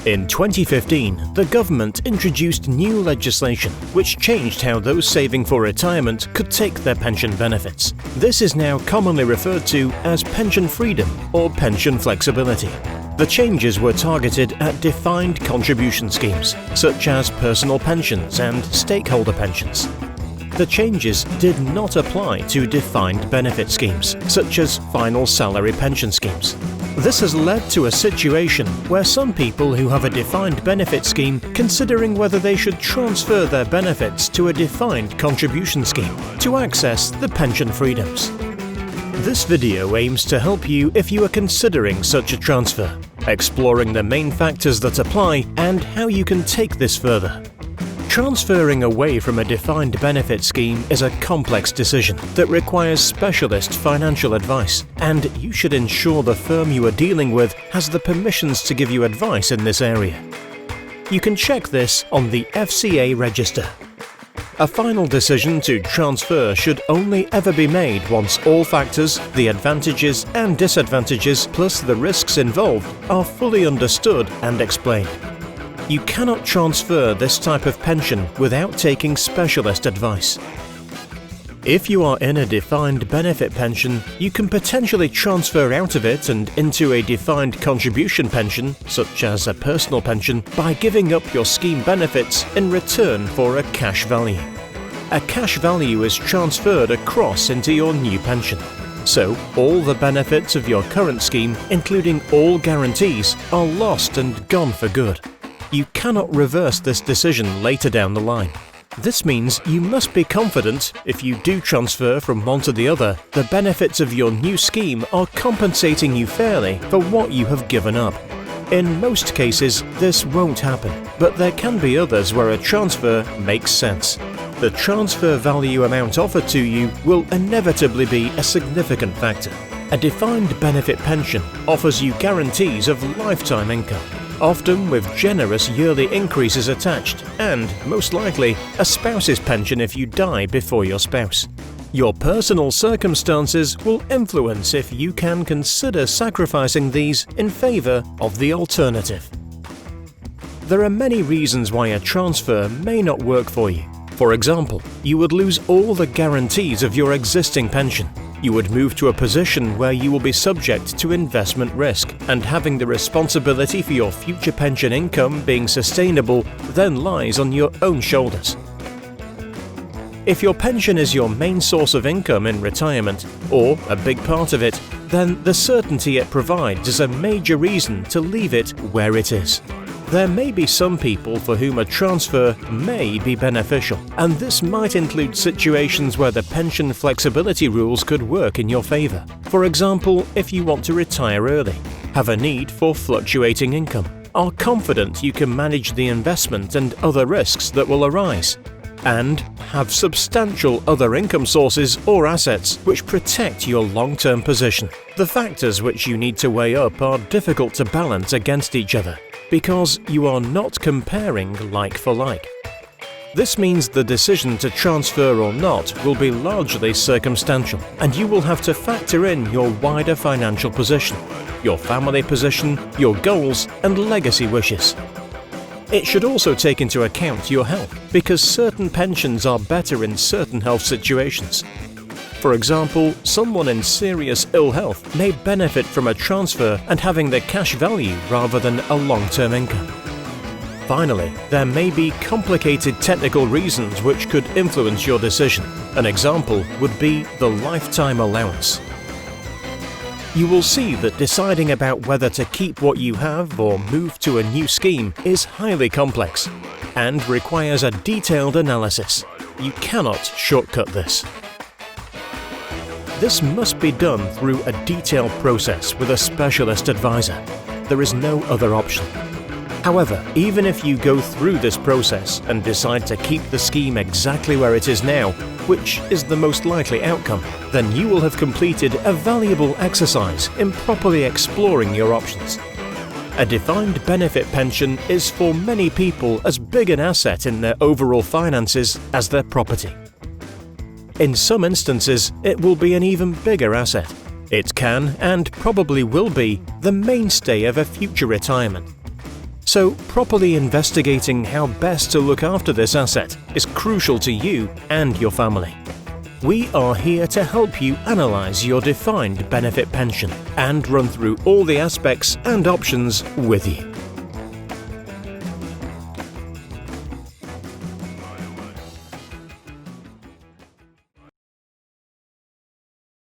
In 2015, the government introduced new legislation which changed how those saving for retirement could take their pension benefits. This is now commonly referred to as pension freedom or pension flexibility. The changes were targeted at defined contribution schemes, such as personal pensions and stakeholder pensions. The changes did not apply to defined benefit schemes, such as final salary pension schemes. This has led to a situation where some people who have a defined benefit scheme considering whether they should transfer their benefits to a defined contribution scheme to access the pension freedoms. This video aims to help you if you are considering such a transfer, exploring the main factors that apply and how you can take this further. Transferring away from a defined benefit scheme is a complex decision that requires specialist financial advice, and you should ensure the firm you are dealing with has the permissions to give you advice in this area. You can check this on the FCA register. A final decision to transfer should only ever be made once all factors, the advantages and disadvantages, plus the risks involved, are fully understood and explained. You cannot transfer this type of pension without taking specialist advice. If you are in a defined benefit pension, you can potentially transfer out of it and into a defined contribution pension, such as a personal pension, by giving up your scheme benefits in return for a cash value. A cash value is transferred across into your new pension. So, all the benefits of your current scheme, including all guarantees, are lost and gone for good. You cannot reverse this decision later down the line. This means you must be confident, if you do transfer from one to the other, the benefits of your new scheme are compensating you fairly for what you have given up. In most cases, this won't happen, but there can be others where a transfer makes sense. The transfer value amount offered to you will inevitably be a significant factor. A defined benefit pension offers you guarantees of lifetime income, often with generous yearly increases attached, and, most likely, a spouse's pension if you die before your spouse. Your personal circumstances will influence if you can consider sacrificing these in favour of the alternative. There are many reasons why a transfer may not work for you. For example, you would lose all the guarantees of your existing pension. You would move to a position where you will be subject to investment risk, and having the responsibility for your future pension income being sustainable then lies on your own shoulders. If your pension is your main source of income in retirement, or a big part of it, then the certainty it provides is a major reason to leave it where it is. There may be some people for whom a transfer may be beneficial, and this might include situations where the pension flexibility rules could work in your favour. For example, if you want to retire early, have a need for fluctuating income, are confident you can manage the investment and other risks that will arise, and have substantial other income sources or assets which protect your long-term position. The factors which you need to weigh up are difficult to balance against each other, because you are not comparing like for like. This means the decision to transfer or not will be largely circumstantial, and you will have to factor in your wider financial position, your family position, your goals and legacy wishes. It should also take into account your health, because certain pensions are better in certain health situations. For example, someone in serious ill health may benefit from a transfer and having the cash value rather than a long-term income. Finally, there may be complicated technical reasons which could influence your decision. An example would be the lifetime allowance. You will see that deciding about whether to keep what you have or move to a new scheme is highly complex and requires a detailed analysis. You cannot shortcut this. This must be done through a detailed process with a specialist advisor. There is no other option. However, even if you go through this process and decide to keep the scheme exactly where it is now, which is the most likely outcome, then you will have completed a valuable exercise in properly exploring your options. A defined benefit pension is for many people as big an asset in their overall finances as their property. In some instances, it will be an even bigger asset. It can, and probably will be, the mainstay of a future retirement. So, properly investigating how best to look after this asset is crucial to you and your family. We are here to help you analyse your defined benefit pension and run through all the aspects and options with you.